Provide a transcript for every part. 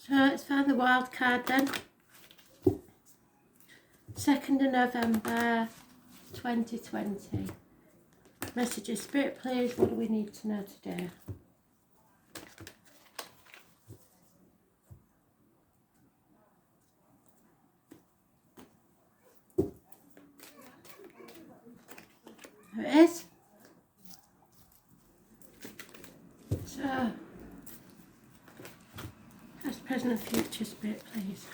So let's find the wild card then. 2nd of November 2020. Messages, Spirit please, what do we need to know today? There it is. So, past, present and future, Spirit please.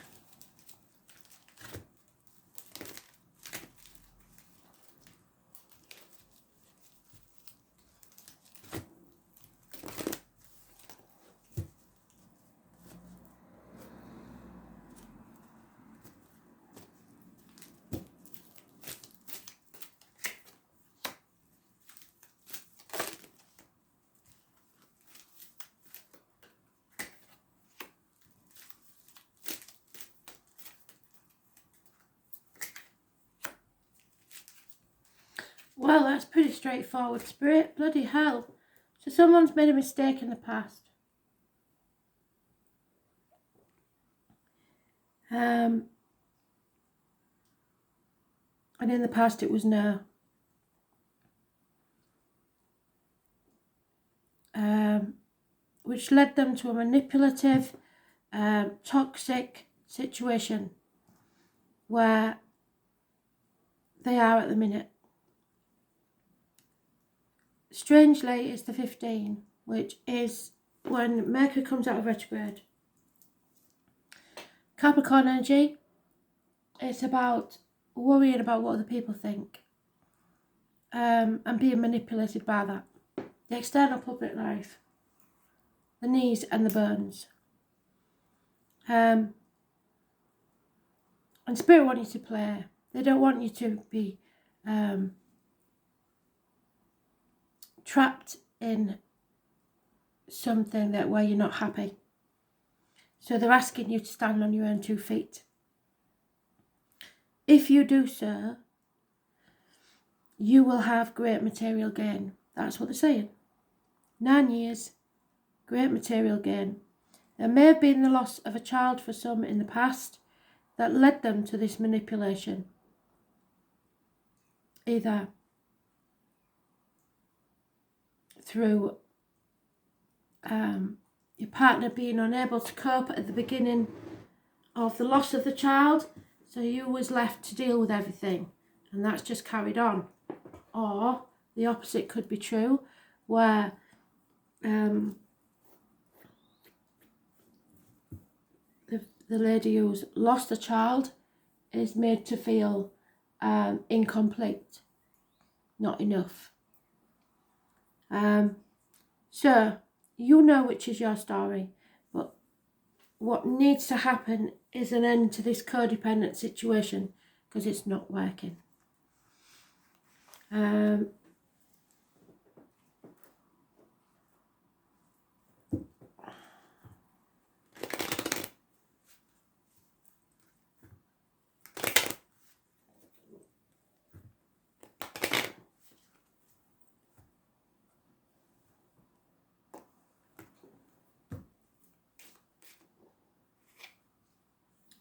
Well, that's pretty straightforward, Spirit. Bloody hell. So someone's made a mistake in the past. And in the past it was no. Which led them to a manipulative, toxic situation where they are at the minute. Strangely, it's the 15, which is when Mercury comes out of retrograde. Capricorn energy, it's about worrying about what other people think, and being manipulated by that. The external public life, the knees and the bones. And Spirit want you to play. They don't want you to be trapped in something that where you're not happy. So they're asking you to stand on your own 2 feet. If you do so, you will have great material gain. That's what they're saying. 9 years, great material gain. There may have been the loss of a child for some in the past that led them to this manipulation. Either through your partner being unable to cope at the beginning of the loss of the child, so you was left to deal with everything, and that's just carried on. Or the opposite could be true, where the lady who's lost a child is made to feel incomplete, not enough. So you know which is your story, but what needs to happen is an end to this codependent situation, because it's not working.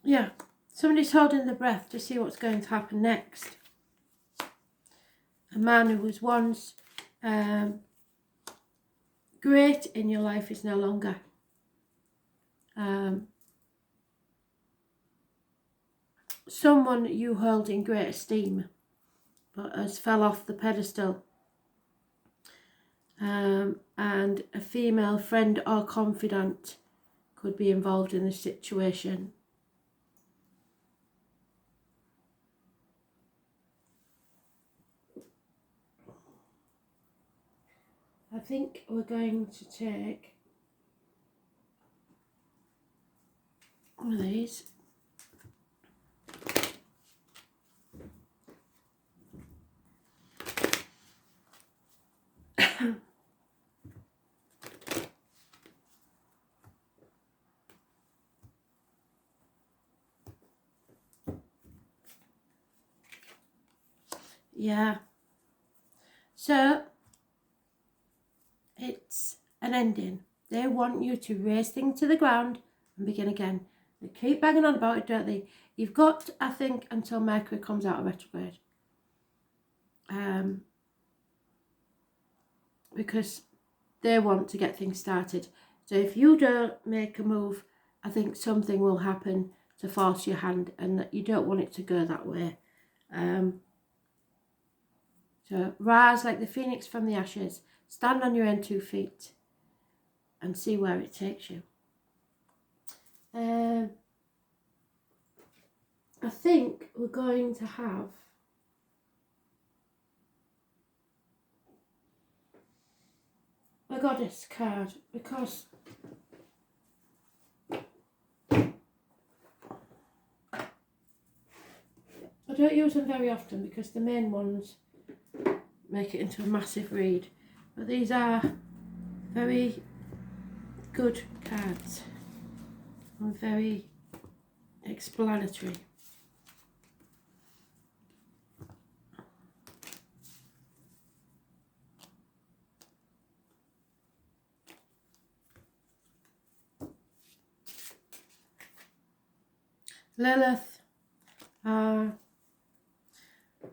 Yeah, somebody's holding the breath to see what's going to happen next. A man who was once great in your life is no longer. Someone you hold in great esteem but has fell off the pedestal. And a female friend or confidant could be involved in this situation. I think we're going to take one of these. Yeah. So it's an ending. They want you to raise things to the ground and begin again. They keep banging on about it, don't they? You've got, I think, until Mercury comes out of retrograde. Because they want to get things started. So if you don't make a move, I think something will happen to force your hand, and that you don't want it to go that way. So rise like the phoenix from the ashes, stand on your own 2 feet and see where it takes you. I think we're going to have a goddess card, because I don't use them very often because the main ones make it into a massive read. But these are very good cards and very explanatory. Lilith.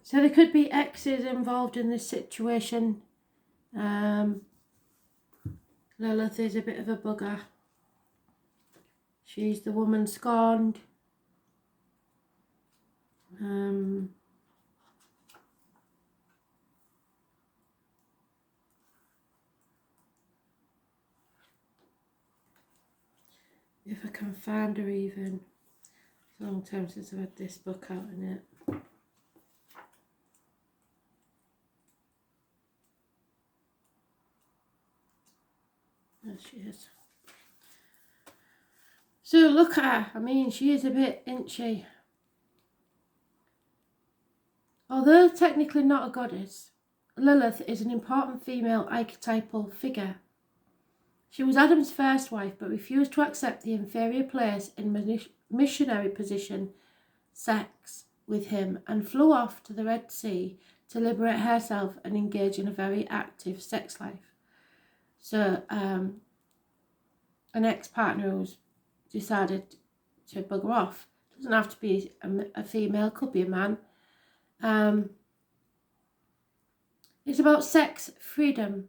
So there could be exes involved in this situation. Lilith is a bit of a bugger. She's the woman scorned. If I can find her even. It's a long time since I've had this book out in it. There she is. So look at her. I mean, she is a bit inchy. Although technically not a goddess, Lilith is an important female archetypal figure. She was Adam's first wife, but refused to accept the inferior place in missionary position, sex, with him, and flew off to the Red Sea to liberate herself and engage in a very active sex life. So, an ex-partner who's decided to bugger off. Doesn't have to be a female, could be a man. It's about sex freedom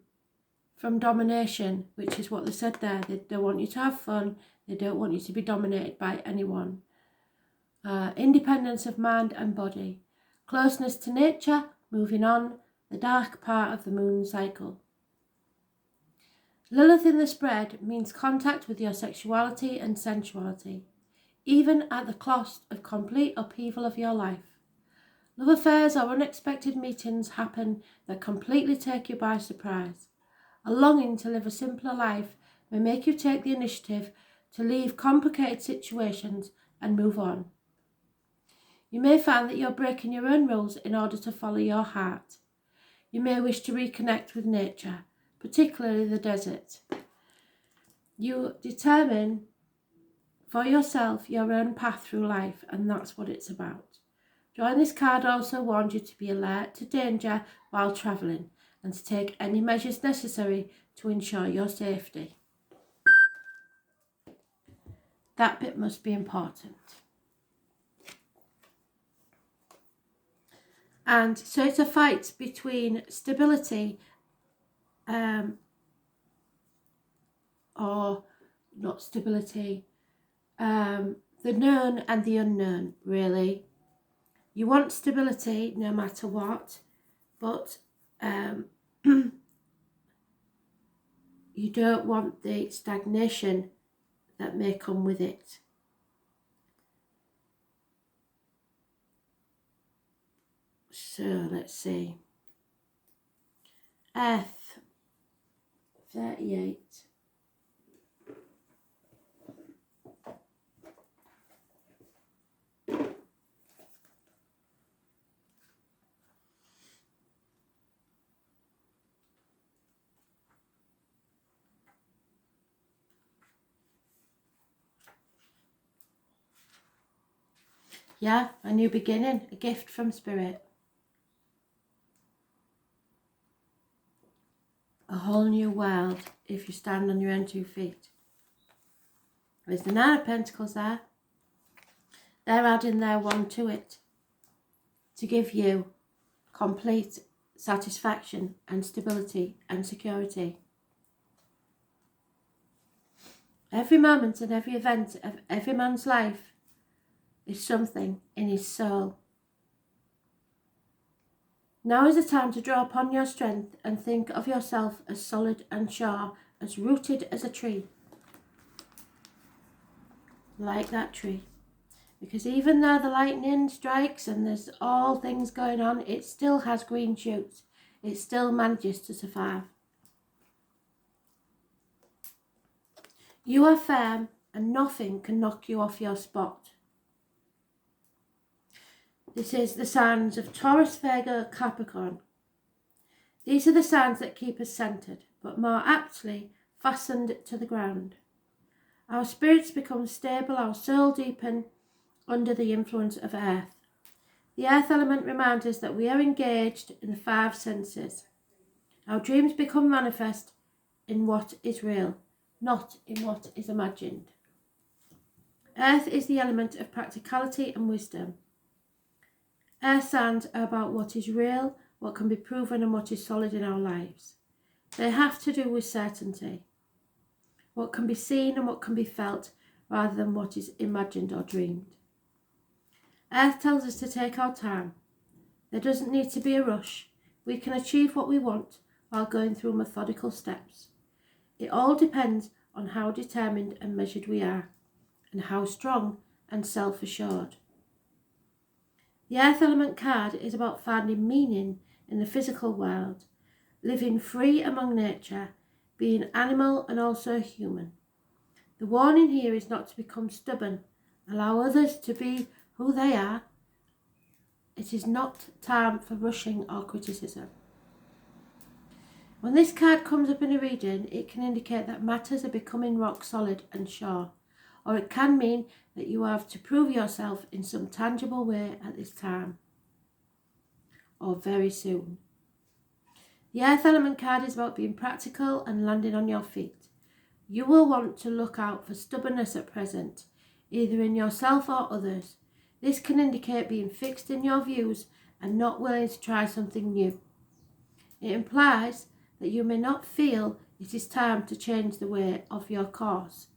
from domination, which is what they said there. They want you to have fun. They don't want you to be dominated by anyone. Independence of mind and body. Closeness to nature, moving on, the dark part of the moon cycle. Lilith in the spread means contact with your sexuality and sensuality, even at the cost of complete upheaval of your life. Love affairs or unexpected meetings happen that completely take you by surprise. A longing to live a simpler life may make you take the initiative to leave complicated situations and move on. You may find that you're breaking your own rules in order to follow your heart. You may wish to reconnect with nature, particularly the desert. You determine for yourself your own path through life, and that's what it's about. Drawing this card also warns you to be alert to danger while travelling and to take any measures necessary to ensure your safety. That bit must be important. And so it's a fight between stability or not stability, the known and the unknown, really. You want stability no matter what, but you don't want the stagnation that may come with it. So let's see. Earth 38. Yeah, a new beginning, a gift from Spirit. A whole new world if you stand on your own 2 feet. There's the Nine of Pentacles there. They're adding their one to it to give you complete satisfaction and stability and security. Every moment and every event of every man's life is something in his soul. Now is the time to draw upon your strength and think of yourself as solid and sure, as rooted as a tree. Like that tree. Because even though the lightning strikes and there's all things going on, it still has green shoots. It still manages to survive. You are firm and nothing can knock you off your spot. This is the signs of Taurus, Virgo, Capricorn. These are the signs that keep us centered, but more aptly fastened to the ground. Our spirits become stable, our soul deepen under the influence of earth. The earth element reminds us that we are engaged in the five senses. Our dreams become manifest in what is real, not in what is imagined. Earth is the element of practicality and wisdom. Earth signs are about what is real, what can be proven, and what is solid in our lives. They have to do with certainty, what can be seen and what can be felt, rather than what is imagined or dreamed. Earth tells us to take our time. There doesn't need to be a rush. We can achieve what we want while going through methodical steps. It all depends on how determined and measured we are, and how strong and self-assured. The Earth Element card is about finding meaning in the physical world, living free among nature, being animal and also human. The warning here is not to become stubborn. Allow others to be who they are. It is not time for rushing or criticism. When this card comes up in a reading, it can indicate that matters are becoming rock solid and sure, or it can mean that you have to prove yourself in some tangible way at this time, or very soon. The Earth Element card is about being practical and landing on your feet. You will want to look out for stubbornness at present, either in yourself or others. This can indicate being fixed in your views and not willing to try something new. It implies that you may not feel it is time to change the way of your course.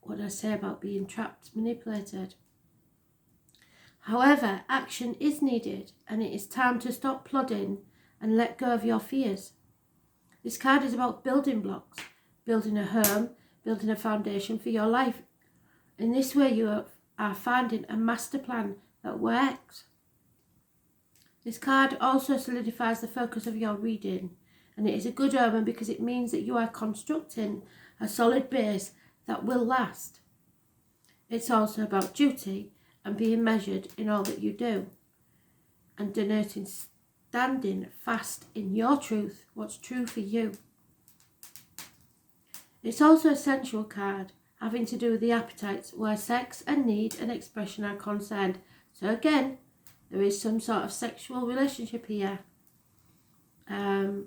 What did I say about being trapped, manipulated? However, action is needed and it is time to stop plodding and let go of your fears. This card is about building blocks, building a home, building a foundation for your life. In this way, you are finding a master plan that works. This card also solidifies the focus of your reading, and it is a good omen because it means that you are constructing a solid base that will last. It's also about duty and being measured in all that you do, and denoting standing fast in your truth, what's true for you. It's also a sensual card, having to do with the appetites where sex and need and expression are concerned. So again, there is some sort of sexual relationship here. At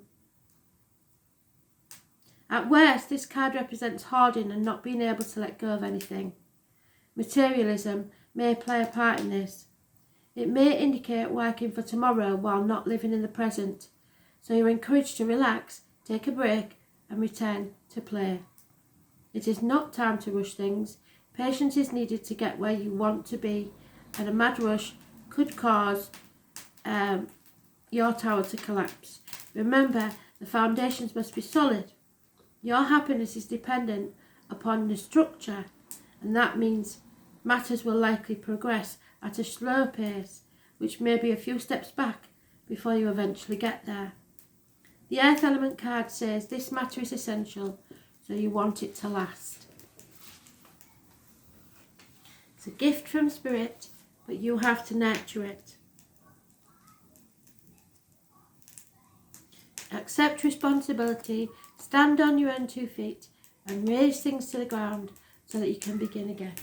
worst, this card represents hoarding and not being able to let go of anything. Materialism may play a part in this. It may indicate working for tomorrow while not living in the present. So you're encouraged to relax, take a break, and return to play. It is not time to rush things. Patience is needed to get where you want to be, and a mad rush could cause your tower to collapse. Remember, the foundations must be solid. Your happiness is dependent upon the structure, and that means matters will likely progress at a slow pace, which may be a few steps back before you eventually get there. The Earth Element card says this matter is essential, so you want it to last. It's a gift from Spirit, but you have to nurture it. Accept responsibility, stand on your own 2 feet, and raise things to the ground so that you can begin again.